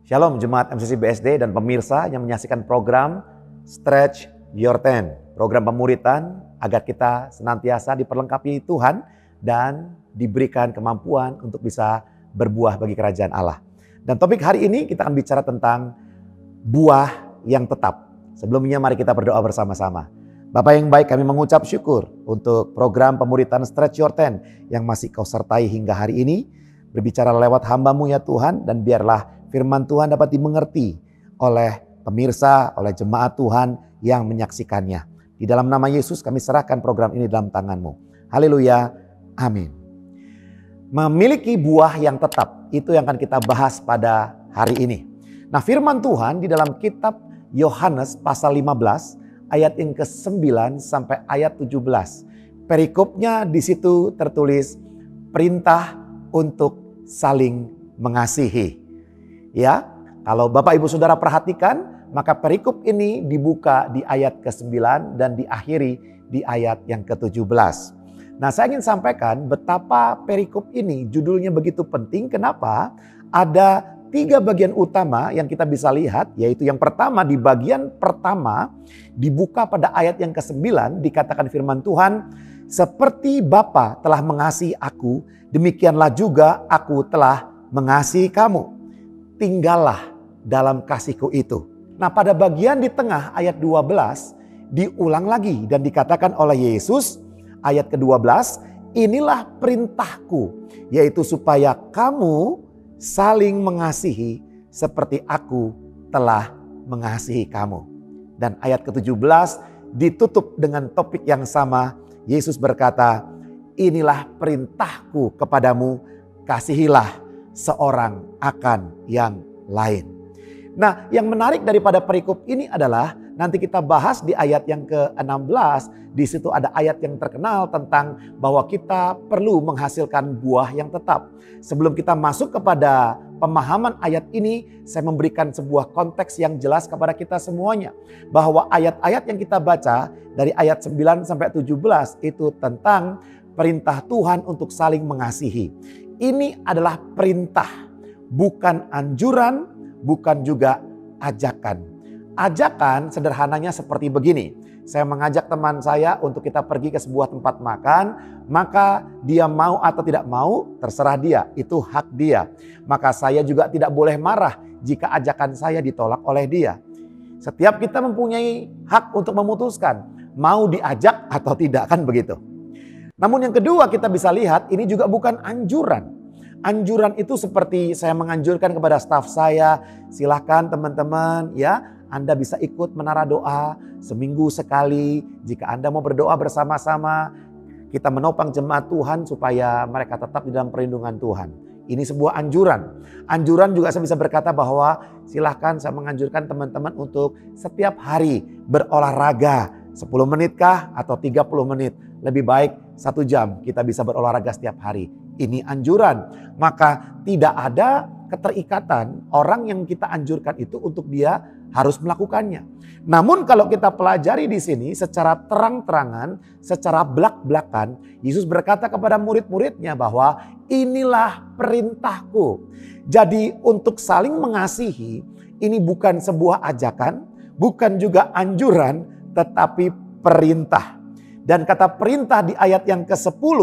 Shalom Jemaat MCC BSD dan pemirsa yang menyaksikan program Stretch Your Tent, program pemuritan agar kita senantiasa diperlengkapi Tuhan dan diberikan kemampuan untuk bisa berbuah bagi kerajaan Allah. Dan topik hari ini kita akan bicara tentang buah yang tetap. Sebelumnya mari kita berdoa bersama-sama. Bapa yang baik, kami mengucap syukur untuk program pemuritan Stretch Your Tent yang masih Kau sertai hingga hari ini. Berbicara lewat hamba-Mu ya Tuhan, dan biarlah firman Tuhan dapat dimengerti oleh pemirsa, oleh jemaat Tuhan yang menyaksikannya. Di dalam nama Yesus kami serahkan program ini dalam tangan-Mu. Haleluya, amin. Memiliki buah yang tetap, itu yang akan kita bahas pada hari ini. Nah, firman Tuhan di dalam kitab Yohanes pasal 15 ayat yang ke-9 sampai ayat 17. Perikopnya di situ tertulis perintah untuk saling mengasihi. Ya, kalau Bapak Ibu Saudara perhatikan, maka perikop ini dibuka di ayat ke-9 dan diakhiri di ayat yang ke-17. Nah, saya ingin sampaikan betapa perikop ini judulnya begitu penting. Kenapa? Ada 3 bagian utama yang kita bisa lihat, yaitu yang pertama, di bagian pertama dibuka pada ayat yang ke-9 dikatakan firman Tuhan, seperti Bapa telah mengasihi aku, demikianlah juga aku telah mengasihi kamu. Tinggallah dalam kasihku itu. Nah, pada bagian di tengah ayat 12 diulang lagi dan dikatakan oleh Yesus ayat ke-12, inilah perintahku, yaitu supaya kamu saling mengasihi seperti aku telah mengasihi kamu. Dan ayat ke-17 ditutup dengan topik yang sama. Yesus berkata, inilah perintahku kepadamu, kasihilah seorang akan yang lain. Nah, yang menarik daripada perikop ini adalah nanti kita bahas di ayat yang ke-16. Di situ ada ayat yang terkenal tentang bahwa kita perlu menghasilkan buah yang tetap. Sebelum kita masuk kepada pemahaman ayat ini, saya memberikan sebuah konteks yang jelas kepada kita semuanya. Bahwa ayat-ayat yang kita baca dari ayat 9 sampai 17 itu tentang perintah Tuhan untuk saling mengasihi. Ini adalah perintah, bukan anjuran, bukan juga ajakan. Ajakan sederhananya seperti begini. Saya mengajak teman saya untuk kita pergi ke sebuah tempat makan, maka dia mau atau tidak mau terserah dia, itu hak dia. Maka saya juga tidak boleh marah jika ajakan saya ditolak oleh dia. Setiap kita mempunyai hak untuk memutuskan mau diajak atau tidak, kan begitu. Namun yang kedua kita bisa lihat ini juga bukan anjuran. Anjuran itu seperti saya menganjurkan kepada staf saya, silahkan teman-teman ya, Anda bisa ikut menara doa seminggu sekali. Jika Anda mau berdoa bersama-sama, kita menopang jemaat Tuhan supaya mereka tetap di dalam perlindungan Tuhan. Ini sebuah anjuran. Anjuran juga saya bisa berkata bahwa silahkan saya menganjurkan teman-teman untuk setiap hari berolahraga. 10 menit kah atau 30 menit. Lebih baik 1 jam kita bisa berolahraga setiap hari. Ini anjuran. Maka tidak ada keterikatan orang yang kita anjurkan itu untuk dia harus melakukannya. Namun kalau kita pelajari di sini secara terang-terangan, secara belak-belakan, Yesus berkata kepada murid-muridnya bahwa inilah perintahku. Jadi untuk saling mengasihi ini bukan sebuah ajakan, bukan juga anjuran, tetapi perintah. Dan kata perintah di ayat yang ke-10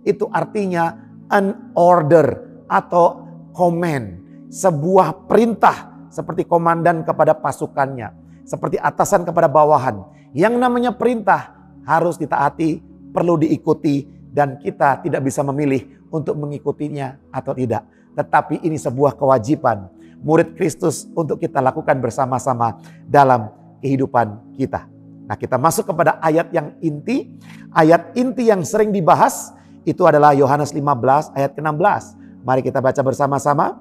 itu artinya an order atau command. Sebuah perintah seperti komandan kepada pasukannya. Seperti atasan kepada bawahan. Yang namanya perintah harus ditaati, perlu diikuti. Dan kita tidak bisa memilih untuk mengikutinya atau tidak. Tetapi ini sebuah kewajiban murid Kristus untuk kita lakukan bersama-sama dalam kehidupan kita. Nah, kita masuk kepada ayat yang inti. Ayat inti yang sering dibahas itu adalah Yohanes 15 ayat ke-16. Mari kita baca bersama-sama.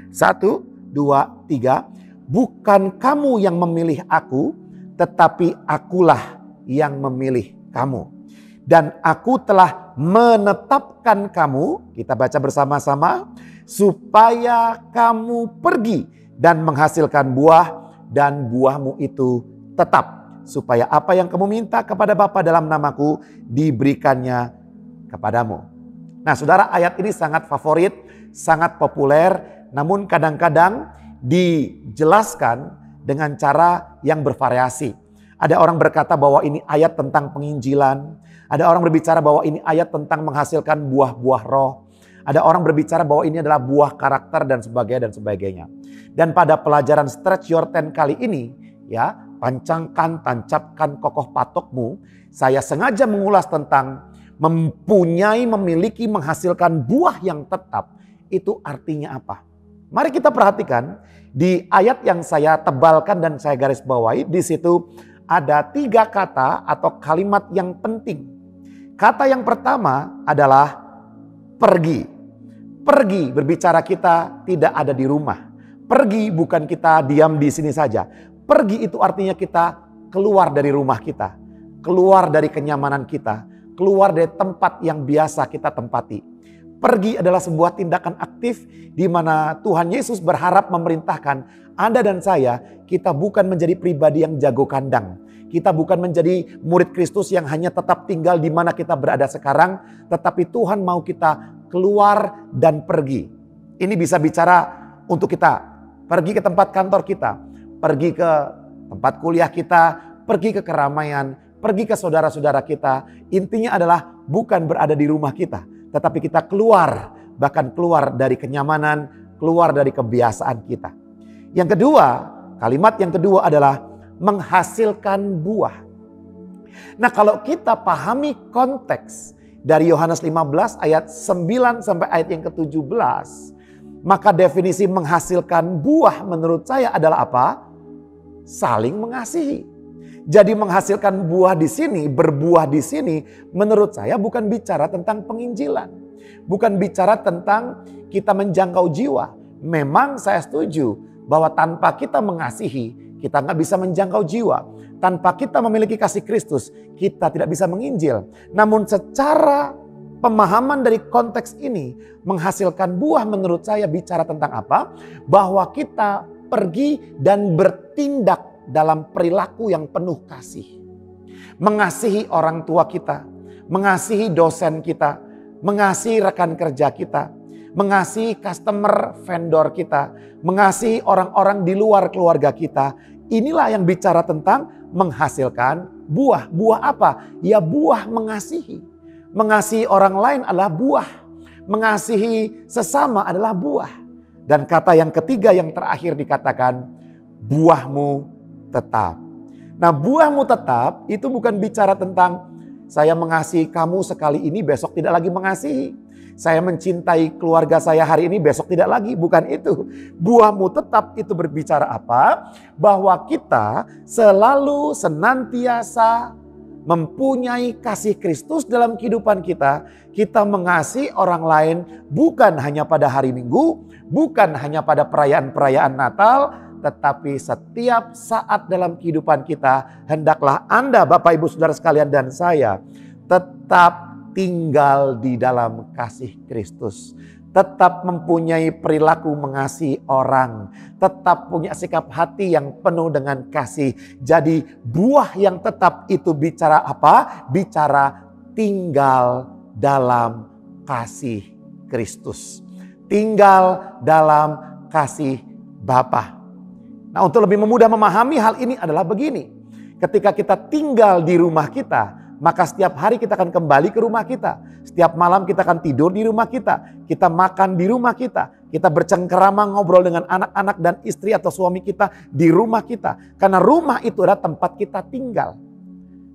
1, 2, 3. Bukan kamu yang memilih aku, tetapi akulah yang memilih kamu. Dan aku telah menetapkan kamu, kita baca bersama-sama, supaya kamu pergi dan menghasilkan buah, dan buahmu itu tetap. Supaya apa yang kamu minta kepada Bapa dalam namaku diberikannya kepadamu. Nah saudara, ayat ini sangat favorit, sangat populer. Namun kadang-kadang dijelaskan dengan cara yang bervariasi. Ada orang berkata bahwa ini ayat tentang penginjilan. Ada orang berbicara bahwa ini ayat tentang menghasilkan buah-buah roh. Ada orang berbicara bahwa ini adalah buah karakter dan sebagainya. Dan pada pelajaran Stretch Your Tent kali ini, ya, pancangkan, tancapkan kokoh patokmu, saya sengaja mengulas tentang memiliki, menghasilkan buah yang tetap. Itu artinya apa? Mari kita perhatikan di ayat yang saya tebalkan dan saya garis bawahi. Di situ ada 3 kata atau kalimat yang penting. Kata yang pertama adalah pergi. Pergi berbicara kita tidak ada di rumah. Pergi bukan kita diam di sini saja. Pergi itu artinya kita keluar dari rumah kita. Keluar dari kenyamanan kita. Keluar dari tempat yang biasa kita tempati. Pergi adalah sebuah tindakan aktif di mana Tuhan Yesus berharap memerintahkan Anda dan saya, kita bukan menjadi pribadi yang jago kandang. Kita bukan menjadi murid Kristus yang hanya tetap tinggal di mana kita berada sekarang, tetapi Tuhan mau kita keluar dan pergi. Ini bisa bicara untuk kita, pergi ke tempat kantor kita, pergi ke tempat kuliah kita, pergi ke keramaian, pergi ke saudara-saudara kita. Intinya adalah bukan berada di rumah kita, tetapi kita keluar, bahkan keluar dari kenyamanan, keluar dari kebiasaan kita. Yang kedua, kalimat yang kedua adalah menghasilkan buah. Nah, kalau kita pahami konteks dari Yohanes 15 ayat 9 sampai ayat yang ke-17, maka definisi menghasilkan buah menurut saya adalah apa? Saling mengasihi. Jadi menghasilkan buah di sini, berbuah di sini, menurut saya bukan bicara tentang penginjilan. Bukan bicara tentang kita menjangkau jiwa. Memang saya setuju bahwa tanpa kita mengasihi, kita nggak bisa menjangkau jiwa. Tanpa kita memiliki kasih Kristus, kita tidak bisa menginjil. Namun secara pemahaman dari konteks ini, menghasilkan buah menurut saya bicara tentang apa? Bahwa kita pergi dan bertindak dalam perilaku yang penuh kasih. Mengasihi orang tua kita, mengasihi dosen kita, mengasihi rekan kerja kita, mengasihi customer vendor kita, mengasihi orang-orang di luar keluarga kita. Inilah yang bicara tentang menghasilkan buah. Buah apa? Ya buah mengasihi. Mengasihi orang lain adalah buah. Mengasihi sesama adalah buah. Dan kata yang ketiga yang terakhir dikatakan, buahmu tetap. Nah, buahmu tetap itu bukan bicara tentang saya mengasihi kamu sekali ini, besok tidak lagi mengasihi. Saya mencintai keluarga saya hari ini, besok tidak lagi. Bukan itu. Buahmu tetap itu berbicara apa? Bahwa kita selalu senantiasa mempunyai kasih Kristus dalam kehidupan kita. Kita mengasihi orang lain bukan hanya pada hari Minggu, bukan hanya pada perayaan-perayaan Natal, tetapi setiap saat dalam kehidupan kita. Hendaklah Anda, Bapak Ibu Saudara sekalian dan saya, tetap tinggal di dalam kasih Kristus. Tetap mempunyai perilaku mengasihi orang. Tetap punya sikap hati yang penuh dengan kasih. Jadi buah yang tetap itu bicara apa? Bicara tinggal dalam kasih Kristus. Tinggal dalam kasih Bapa. Nah, untuk lebih mudah memahami hal ini adalah begini. Ketika kita tinggal di rumah kita, maka setiap hari kita akan kembali ke rumah kita. Setiap malam kita akan tidur di rumah kita. Kita makan di rumah kita. Kita bercengkerama ngobrol dengan anak-anak dan istri atau suami kita di rumah kita. Karena rumah itu adalah tempat kita tinggal.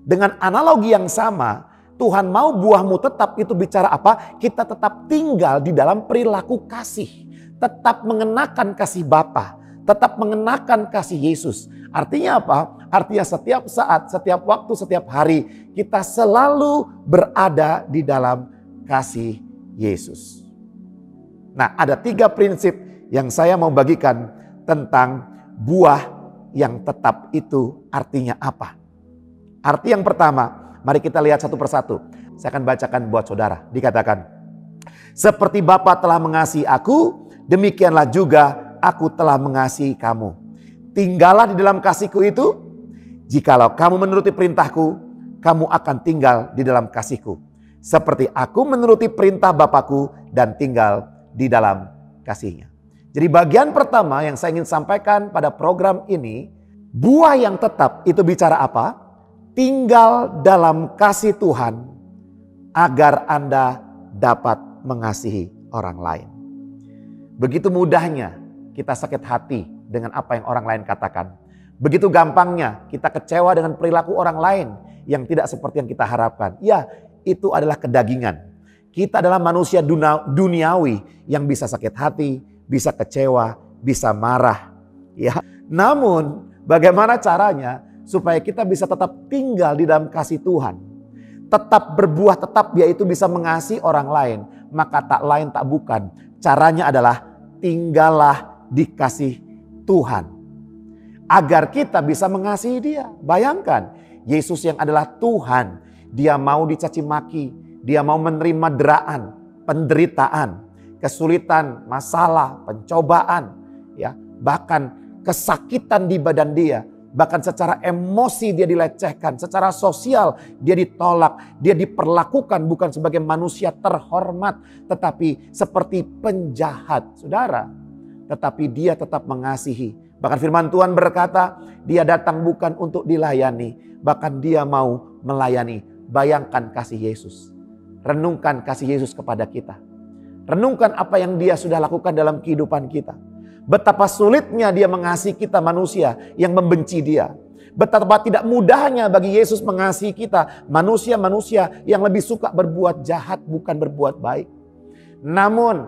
Dengan analogi yang sama, Tuhan mau buahmu tetap itu bicara apa? Kita tetap tinggal di dalam perilaku kasih. Tetap mengenakan kasih Bapa. Tetap mengenakan kasih Yesus. Artinya apa? Artinya setiap saat, setiap waktu, setiap hari kita selalu berada di dalam kasih Yesus. Nah, ada 3 prinsip yang saya mau bagikan tentang buah yang tetap itu artinya apa. Arti yang pertama, mari kita lihat satu persatu. Saya akan bacakan buat saudara. Dikatakan, seperti Bapa telah mengasihi aku, demikianlah juga aku telah mengasihi kamu. Tinggallah di dalam kasihku itu. Jikalau kamu menuruti perintahku, kamu akan tinggal di dalam kasihku. Seperti aku menuruti perintah Bapakku dan tinggal di dalam kasihnya. Jadi bagian pertama yang saya ingin sampaikan pada program ini, buah yang tetap itu bicara apa? Tinggal dalam kasih Tuhan agar Anda dapat mengasihi orang lain. Begitu mudahnya kita sakit hati dengan apa yang orang lain katakan. Begitu gampangnya kita kecewa dengan perilaku orang lain yang tidak seperti yang kita harapkan. Ya, itu adalah kedagingan. Kita adalah manusia duniawi yang bisa sakit hati, bisa kecewa, bisa marah. Ya, namun bagaimana caranya supaya kita bisa tetap tinggal di dalam kasih Tuhan? Tetap berbuah, tetap yaitu bisa mengasihi orang lain. Maka tak lain tak bukan. Caranya adalah tinggallah di kasih Tuhan. Agar kita bisa mengasihi dia. Bayangkan, Yesus yang adalah Tuhan. Dia mau dicaci maki. Dia mau menerima deraan, penderitaan, kesulitan, masalah, pencobaan. Ya, bahkan kesakitan di badan dia. Bahkan secara emosi dia dilecehkan, secara sosial dia ditolak, dia diperlakukan bukan sebagai manusia terhormat, tetapi seperti penjahat, saudara. Tetapi dia tetap mengasihi. Bahkan firman Tuhan berkata, dia datang bukan untuk dilayani, bahkan dia mau melayani. Bayangkan kasih Yesus. Renungkan kasih Yesus kepada kita. Renungkan apa yang dia sudah lakukan dalam kehidupan kita. Betapa sulitnya dia mengasihi kita manusia yang membenci dia. Betapa tidak mudahnya bagi Yesus mengasihi kita manusia-manusia yang lebih suka berbuat jahat bukan berbuat baik. Namun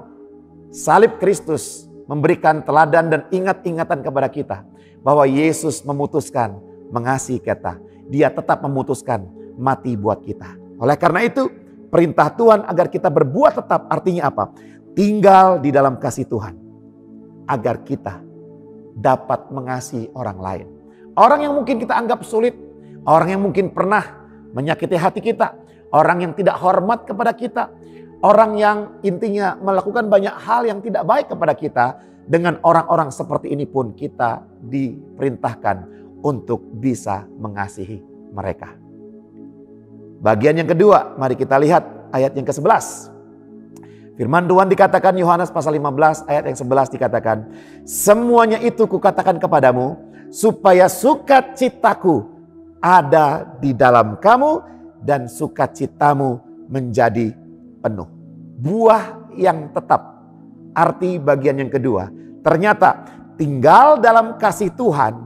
salib Kristus memberikan teladan dan ingat-ingatan kepada kita bahwa Yesus memutuskan mengasihi kita. Dia tetap memutuskan mati buat kita. Oleh karena itu perintah Tuhan agar kita berbuat tetap artinya apa? Tinggal di dalam kasih Tuhan. Agar kita dapat mengasihi orang lain. Orang yang mungkin kita anggap sulit. Orang yang mungkin pernah menyakiti hati kita. Orang yang tidak hormat kepada kita. Orang yang intinya melakukan banyak hal yang tidak baik kepada kita. Dengan orang-orang seperti ini pun kita diperintahkan untuk bisa mengasihi mereka. Bagian yang kedua, mari kita lihat ayat yang ke-11. Firman Tuhan dikatakan Yohanes pasal 15 ayat yang 11 dikatakan, semuanya itu kukatakan kepadamu supaya sukacitaku ada di dalam kamu dan sukacitamu menjadi penuh. Buah yang tetap, arti bagian yang kedua, ternyata tinggal dalam kasih Tuhan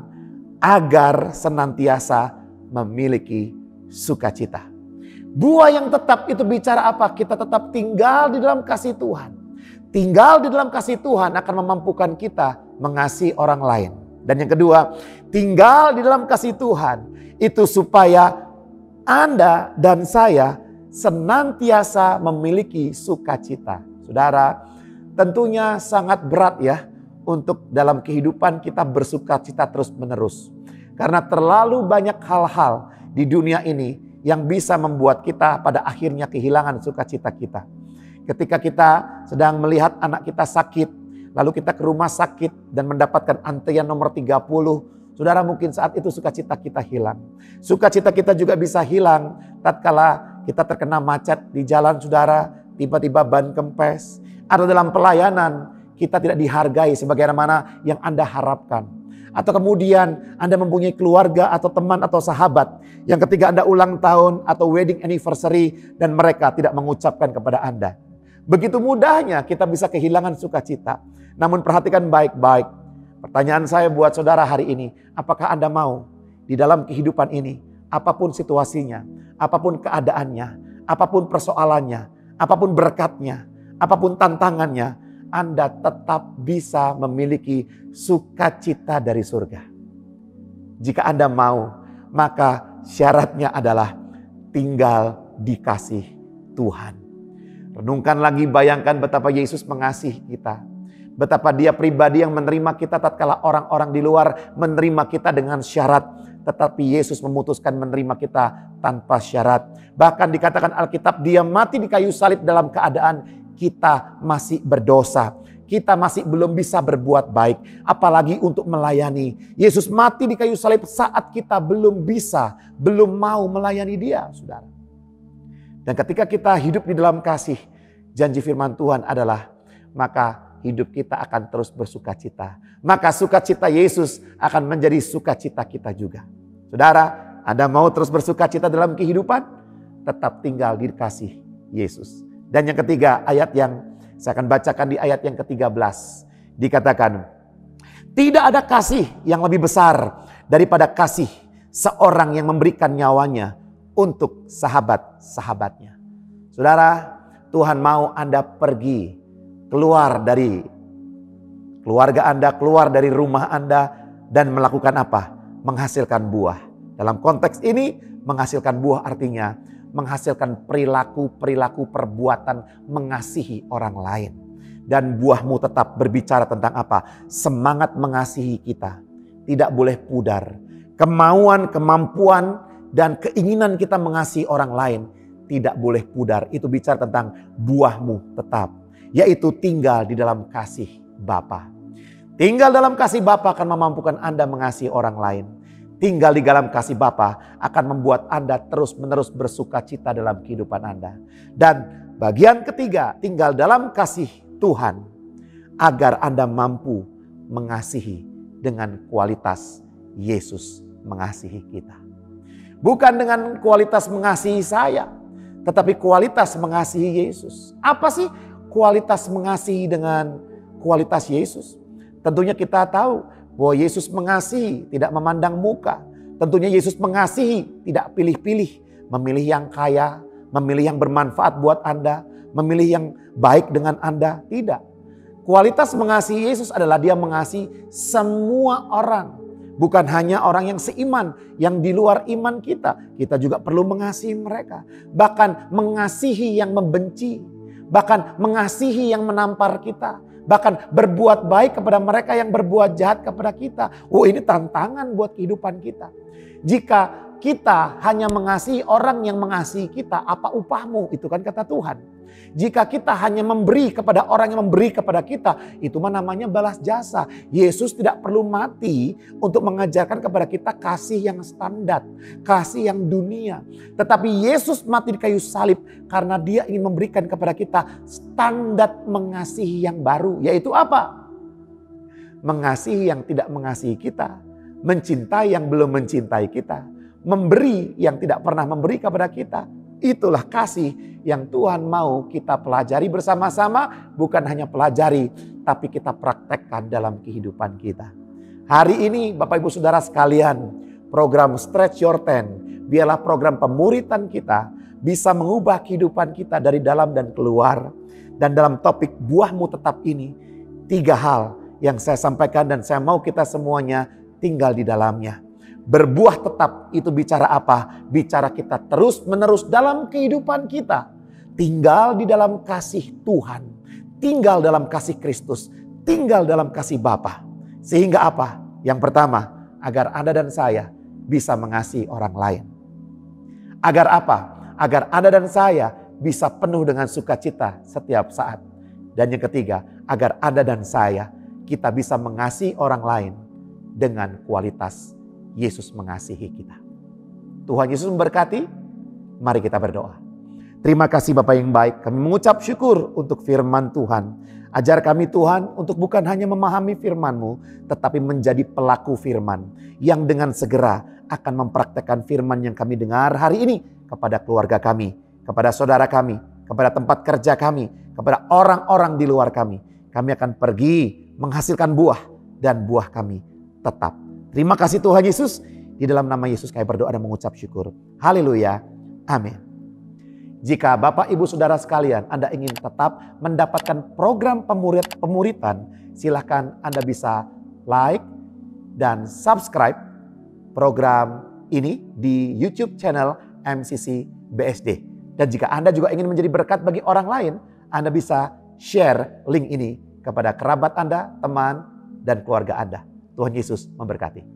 agar senantiasa memiliki sukacita. Buah yang tetap itu bicara apa? Kita tetap tinggal di dalam kasih Tuhan. Tinggal di dalam kasih Tuhan akan memampukan kita mengasihi orang lain. Dan yang kedua, tinggal di dalam kasih Tuhan itu supaya Anda dan saya senantiasa memiliki sukacita. Saudara, tentunya sangat berat ya untuk dalam kehidupan kita bersukacita terus menerus. Karena terlalu banyak hal-hal di dunia ini yang bisa membuat kita pada akhirnya kehilangan sukacita kita. Ketika kita sedang melihat anak kita sakit, lalu kita ke rumah sakit dan mendapatkan antrian nomor 30, saudara mungkin saat itu sukacita kita hilang. Sukacita kita juga bisa hilang tatkala kita terkena macet di jalan saudara, tiba-tiba ban kempes, atau dalam pelayanan kita tidak dihargai sebagaimana yang Anda harapkan. Atau kemudian Anda mempunyai keluarga atau teman atau sahabat yang ketika Anda ulang tahun atau wedding anniversary dan mereka tidak mengucapkan kepada Anda. Begitu mudahnya kita bisa kehilangan sukacita. Namun perhatikan baik-baik. Pertanyaan saya buat saudara hari ini, apakah Anda mau di dalam kehidupan ini, apapun situasinya, apapun keadaannya, apapun persoalannya, apapun berkatnya, apapun tantangannya, Anda tetap bisa memiliki sukacita dari surga. Jika Anda mau, maka syaratnya adalah tinggal di kasih Tuhan. Renungkan lagi, bayangkan betapa Yesus mengasihi kita. Betapa dia pribadi yang menerima kita tatkala orang-orang di luar menerima kita dengan syarat. Tetapi Yesus memutuskan menerima kita tanpa syarat. Bahkan dikatakan Alkitab, dia mati di kayu salib dalam keadaan kita masih berdosa. Kita masih belum bisa berbuat baik. Apalagi untuk melayani. Yesus mati di kayu salib saat kita belum bisa, belum mau melayani dia, saudara. Dan ketika kita hidup di dalam kasih, janji firman Tuhan adalah, maka hidup kita akan terus bersukacita. Maka sukacita Yesus akan menjadi sukacita kita juga. Saudara, Anda mau terus bersukacita dalam kehidupan? Tetap tinggal di kasih Yesus. Dan yang ketiga, ayat yang saya akan bacakan di ayat yang ke-13. Dikatakan, tidak ada kasih yang lebih besar daripada kasih seorang yang memberikan nyawanya untuk sahabat-sahabatnya. Saudara, Tuhan mau Anda pergi, keluar dari keluarga Anda, keluar dari rumah Anda, dan melakukan apa? Menghasilkan buah. Dalam konteks ini, menghasilkan buah artinya menghasilkan perilaku perbuatan mengasihi orang lain. Dan buahmu tetap berbicara tentang apa? Semangat mengasihi kita. Tidak boleh pudar. Kemauan, kemampuan, dan keinginan kita mengasihi orang lain tidak boleh pudar. Itu bicara tentang buahmu tetap. Yaitu tinggal di dalam kasih Bapa. Tinggal dalam kasih Bapa akan memampukan Anda mengasihi orang lain. Tinggal di dalam kasih Bapa akan membuat Anda terus-menerus bersukacita dalam kehidupan Anda. Dan bagian ketiga, tinggal dalam kasih Tuhan agar Anda mampu mengasihi dengan kualitas Yesus mengasihi kita. Bukan dengan kualitas mengasihi saya, tetapi kualitas mengasihi Yesus. Apa sih kualitas mengasihi dengan kualitas Yesus? Tentunya kita tahu bahwa Yesus mengasihi tidak memandang muka. Tentunya Yesus mengasihi tidak pilih-pilih. Memilih yang kaya, memilih yang bermanfaat buat Anda, memilih yang baik dengan Anda. Tidak. Kualitas mengasihi Yesus adalah dia mengasihi semua orang. Bukan hanya orang yang seiman, yang di luar iman kita. Kita juga perlu mengasihi mereka. Bahkan mengasihi yang membenci. Bahkan mengasihi yang menampar kita. Bahkan berbuat baik kepada mereka yang berbuat jahat kepada kita. Oh, ini tantangan buat kehidupan kita. Jika kita hanya mengasihi orang yang mengasihi kita, apa upahmu? Itu kan kata Tuhan. Jika kita hanya memberi kepada orang yang memberi kepada kita, itu mah namanya balas jasa. Yesus tidak perlu mati untuk mengajarkan kepada kita kasih yang standar, kasih yang dunia. Tetapi Yesus mati di kayu salib karena dia ingin memberikan kepada kita standar mengasihi yang baru. Yaitu apa? Mengasihi yang tidak mengasihi kita, mencintai yang belum mencintai kita, memberi yang tidak pernah memberi kepada kita. Itulah kasih yang Tuhan mau kita pelajari bersama-sama. Bukan hanya pelajari, tapi kita praktekkan dalam kehidupan kita. Hari ini Bapak Ibu Saudara sekalian, program Stretch Your Tent, biarlah program pemuritan kita bisa mengubah kehidupan kita dari dalam dan keluar. Dan dalam topik buahmu tetap ini, 3 hal yang saya sampaikan dan saya mau kita semuanya tinggal di dalamnya. Berbuah tetap itu bicara apa? Bicara kita terus menerus dalam kehidupan kita. Tinggal di dalam kasih Tuhan. Tinggal dalam kasih Kristus. Tinggal dalam kasih Bapa. Sehingga apa? Yang pertama, agar Anda dan saya bisa mengasihi orang lain. Agar apa? Agar Anda dan saya bisa penuh dengan sukacita setiap saat. Dan yang ketiga, agar Anda dan saya kita bisa mengasihi orang lain dengan kualitas Yesus mengasihi kita. Tuhan Yesus memberkati. Mari kita berdoa. Terima kasih Bapa yang baik. Kami mengucap syukur untuk firman Tuhan. Ajar kami Tuhan untuk bukan hanya memahami firman-Mu, tetapi menjadi pelaku firman. Yang dengan segera akan mempraktekkan firman yang kami dengar hari ini kepada keluarga kami, kepada saudara kami, kepada tempat kerja kami, kepada orang-orang di luar kami. Kami akan pergi menghasilkan buah dan buah kami tetap. Terima kasih Tuhan Yesus. Di dalam nama Yesus kami berdoa dan mengucap syukur. Haleluya. Amin. Jika Bapak Ibu Saudara sekalian Anda ingin tetap mendapatkan program pemuritan, silakan Anda bisa like dan subscribe program ini di YouTube channel MCC BSD. Dan jika Anda juga ingin menjadi berkat bagi orang lain, Anda bisa share link ini kepada kerabat Anda, teman, dan keluarga Anda. Tuhan Yesus memberkati.